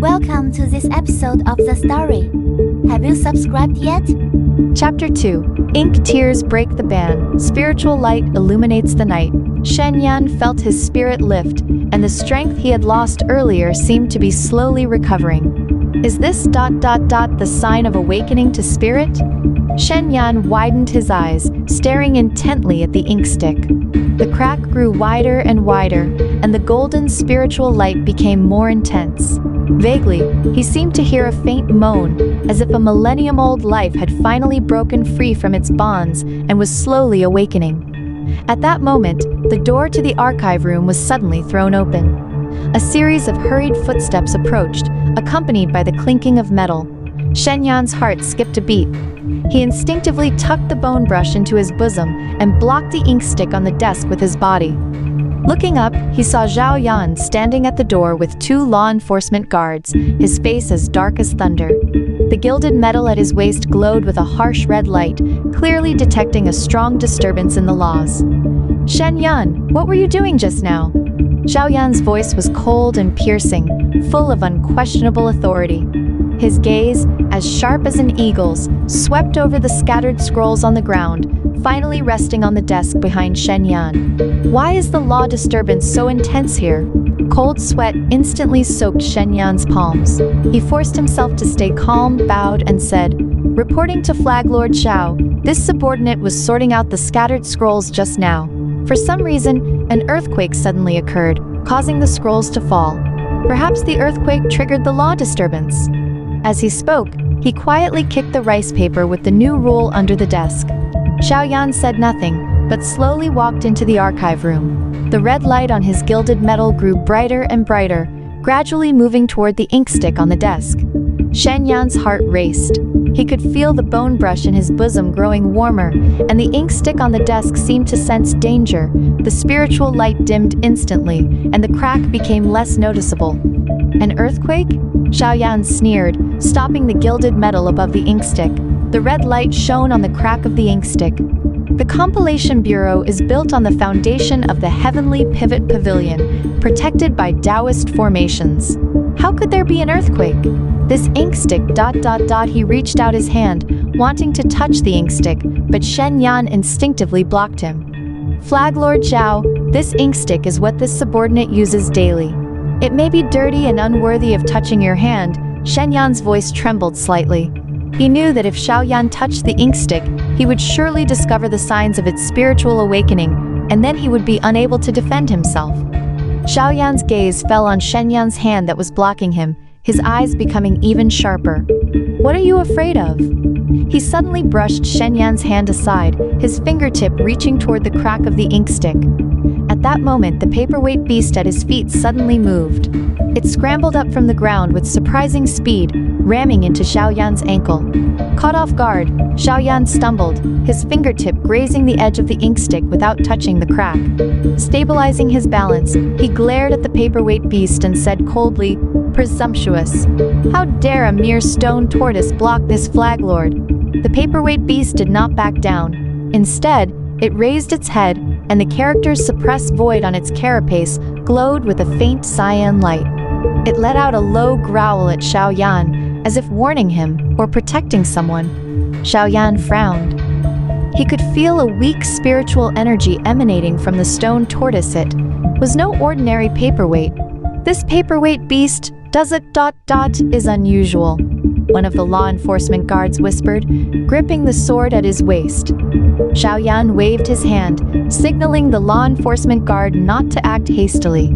Welcome to this episode of the story. Have you subscribed yet? Chapter 2. Ink tears break the ban. Spiritual light illuminates the night. Shen Yan felt his spirit lift, and the strength he had lost earlier seemed to be slowly recovering. Is this the sign of awakening to spirit? Shen Yan widened his eyes, staring intently at the ink stick. The crack grew wider and wider, and the golden spiritual light became more intense. Vaguely, he seemed to hear a faint moan, as if a millennium-old life had finally broken free from its bonds and was slowly awakening. At that moment, the door to the archive room was suddenly thrown open. A series of hurried footsteps approached, accompanied by the clinking of metal. Shen Yan's heart skipped a beat. He instinctively tucked the bone brush into his bosom and blocked the ink stick on the desk with his body. Looking up, he saw Zhao Yan standing at the door with two law enforcement guards, his face as dark as thunder. The gilded metal at his waist glowed with a harsh red light, clearly detecting a strong disturbance in the laws. "Shen Yan, what were you doing just now?" Zhao Yan's voice was cold and piercing, full of unquestionable authority. His gaze, as sharp as an eagle's, swept over the scattered scrolls on the ground, finally resting on the desk behind Shen Yan. Why is the law disturbance so intense here? Cold sweat instantly soaked Shen Yan's palms. He forced himself to stay calm, bowed, and said, "Reporting to Flag Lord Xiao, this subordinate was sorting out the scattered scrolls just now. For some reason, an earthquake suddenly occurred, causing the scrolls to fall. Perhaps the earthquake triggered the law disturbance." As he spoke, he quietly kicked the rice paper with the new rule under the desk. Zhao Yan said nothing, but slowly walked into the archive room. The red light on his gilded metal grew brighter and brighter, gradually moving toward the ink stick on the desk. Shen Yan's heart raced. He could feel the bone brush in his bosom growing warmer, and the ink stick on the desk seemed to sense danger. The spiritual light dimmed instantly, and the crack became less noticeable. "An earthquake?" Zhao Yan sneered, stopping the gilded metal above the ink stick. The red light shone on the crack of the ink stick. "The Compilation Bureau is built on the foundation of the Heavenly Pivot Pavilion, protected by Taoist formations. How could there be an earthquake? This ink stick... He reached out his hand, wanting to touch the ink stick, but Shen Yan instinctively blocked him. "Flag Lord Zhao, this ink stick is what this subordinate uses daily. It may be dirty and unworthy of touching your hand." Shen Yan's voice trembled slightly. He knew that if Zhao Yan touched the ink stick, he would surely discover the signs of its spiritual awakening, and then he would be unable to defend himself. Zhao Yan's gaze fell on Shen Yan's hand that was blocking him, his eyes becoming even sharper. "What are you afraid of?" He suddenly brushed Shen Yan's hand aside, his fingertip reaching toward the crack of the ink stick. At that moment, the paperweight beast at his feet suddenly moved. It scrambled up from the ground with surprising speed, ramming into Zhao Yan's ankle. Caught off guard, Zhao Yan stumbled, his fingertip grazing the edge of the ink stick without touching the crack. Stabilizing his balance, he glared at the paperweight beast and said coldly, "Presumptuous! How dare a mere stone tortoise block this flag lord?" The paperweight beast did not back down. Instead, it raised its head, and the character's suppressed void on its carapace glowed with a faint cyan light. It let out a low growl at Zhao Yan, as if warning him or protecting someone. Zhao Yan frowned. He could feel a weak spiritual energy emanating from the stone tortoise. It was no ordinary paperweight. "This paperweight beast is unusual," one of the law enforcement guards whispered, gripping the sword at his waist. Zhao Yan waved his hand, signaling the law enforcement guard not to act hastily.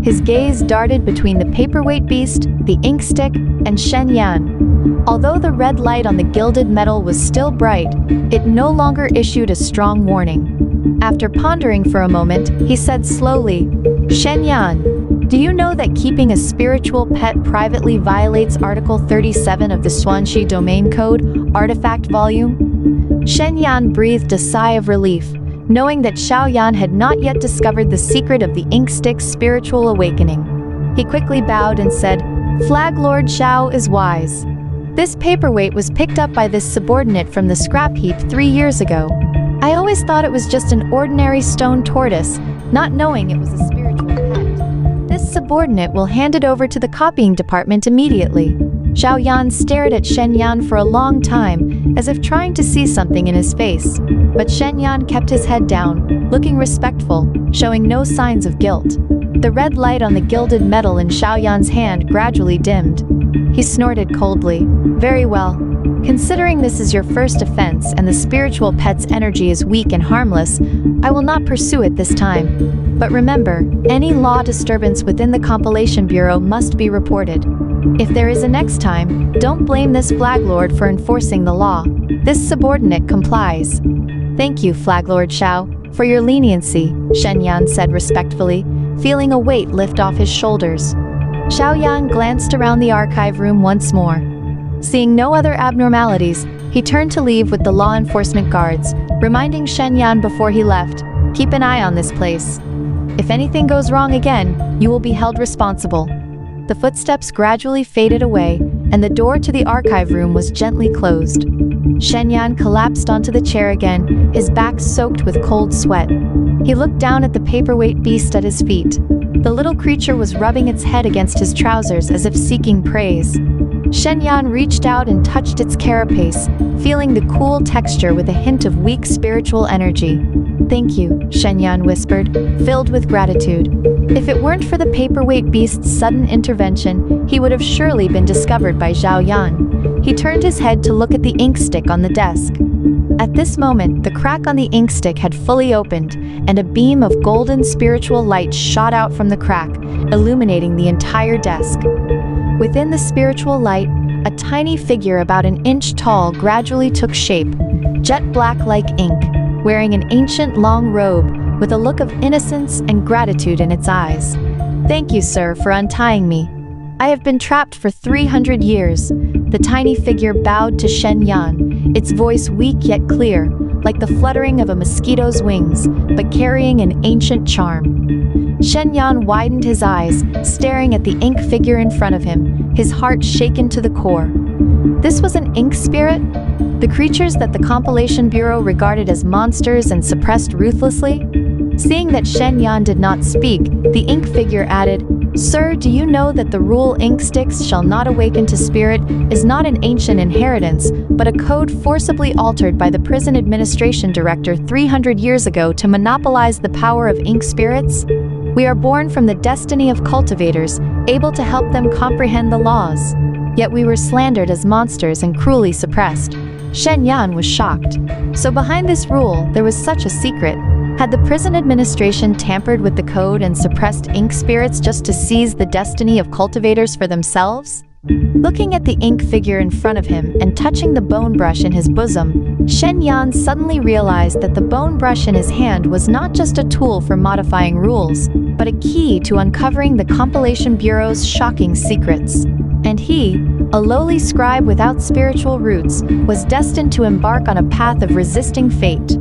His gaze darted between the paperweight beast, the ink stick, and Shen Yan. Although the red light on the gilded metal was still bright, it no longer issued a strong warning. After pondering for a moment, he said slowly, "Shen Yan, do you know that keeping a spiritual pet privately violates Article 37 of the Xuanxi Domain Code, Artifact Volume?" Shen Yan breathed a sigh of relief, knowing that Zhao Yan had not yet discovered the secret of the ink stick's spiritual awakening. He quickly bowed and said, "Flag Lord Xiao is wise. This paperweight was picked up by this subordinate from the scrap heap 3 years ago. I always thought it was just an ordinary stone tortoise, not knowing it was a spiritual pet. This subordinate will hand it over to the copying department immediately. Zhao Yan stared at Shen Yan for a long time, as if trying to see something in his face. But Shen Yan kept his head down, looking respectful, showing no signs of guilt. The red light on the gilded metal in Zhao Yan's hand gradually dimmed. He snorted coldly. "Very well. Considering this is your first offense and the spiritual pet's energy is weak and harmless, I will not pursue it this time. But remember, any law disturbance within the Compilation Bureau must be reported. If there is a next time, don't blame this Flag Lord for enforcing the law." This subordinate complies. "Thank you, Flag Lord Xiao, for your leniency," Shen Yan said respectfully, feeling a weight lift off his shoulders. Zhao Yan glanced around the archive room once more. Seeing no other abnormalities, he turned to leave with the law enforcement guards, reminding Shen Yan before he left, "Keep an eye on this place. If anything goes wrong again, you will be held responsible." The footsteps gradually faded away, and the door to the archive room was gently closed. Shen Yan collapsed onto the chair again, his back soaked with cold sweat. He looked down at the paperweight beast at his feet. The little creature was rubbing its head against his trousers as if seeking praise. Shen Yan reached out and touched its carapace, feeling the cool texture with a hint of weak spiritual energy. "Thank you," Shen Yan whispered, filled with gratitude. If it weren't for the paperweight beast's sudden intervention, he would have surely been discovered by Zhao Yan. He turned his head to look at the ink stick on the desk. At this moment, the crack on the ink stick had fully opened, and a beam of golden spiritual light shot out from the crack, illuminating the entire desk. Within the spiritual light, a tiny figure about an inch tall gradually took shape, jet black like ink, wearing an ancient long robe with a look of innocence and gratitude in its eyes. "Thank you, sir, for untying me. I have been trapped for 300 years. The tiny figure bowed to Shen Yan, its voice weak yet clear, like the fluttering of a mosquito's wings, but carrying an ancient charm. Shen Yan widened his eyes, staring at the ink figure in front of him, his heart shaken to the core. This was an ink spirit? The creatures that the Compilation Bureau regarded as monsters and suppressed ruthlessly? Seeing that Shen Yan did not speak, the ink figure added, "Sir, do you know that the rule ink sticks shall not awaken to spirit is not an ancient inheritance, but a code forcibly altered by the prison administration director 300 years ago to monopolize the power of ink spirits? We are born from the destiny of cultivators, able to help them comprehend the laws. Yet we were slandered as monsters and cruelly suppressed." Shen Yan was shocked. So behind this rule, there was such a secret. Had the prison administration tampered with the code and suppressed ink spirits just to seize the destiny of cultivators for themselves? Looking at the ink figure in front of him and touching the bone brush in his bosom, Shen Yan suddenly realized that the bone brush in his hand was not just a tool for modifying rules, but a key to uncovering the Compilation Bureau's shocking secrets. And he, a lowly scribe without spiritual roots, was destined to embark on a path of resisting fate.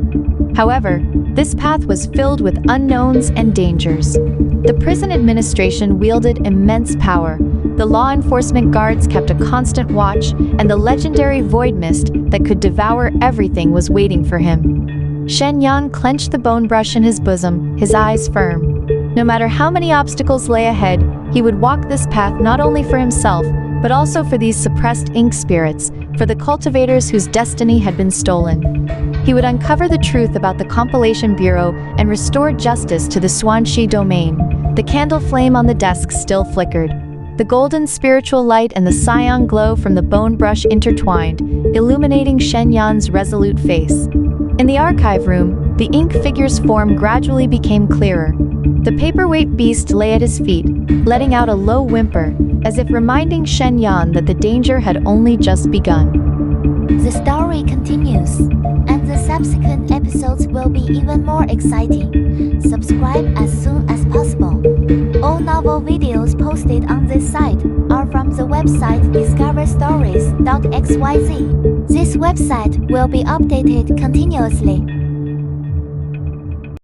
However, this path was filled with unknowns and dangers. The prison administration wielded immense power. The law enforcement guards kept a constant watch, and the legendary void mist that could devour everything was waiting for him. Shen Yan clenched the bone brush in his bosom, his eyes firm. No matter how many obstacles lay ahead, he would walk this path not only for himself, but also for these suppressed ink spirits, for the cultivators whose destiny had been stolen. He would uncover the truth about the Compilation Bureau and restore justice to the Xuanxi domain. The candle flame on the desk still flickered. The golden spiritual light and the cyan glow from the bone brush intertwined, illuminating Shen Yan's resolute face. In the archive room, the ink figure's form gradually became clearer. The paperweight beast lay at his feet, letting out a low whimper, as if reminding Shen Yan that the danger had only just begun. The story continues, and the subsequent episodes will be even more exciting. Subscribe as soon as possible. All novel videos posted on this site are from the website discoverstories.xyz. This website will be updated continuously.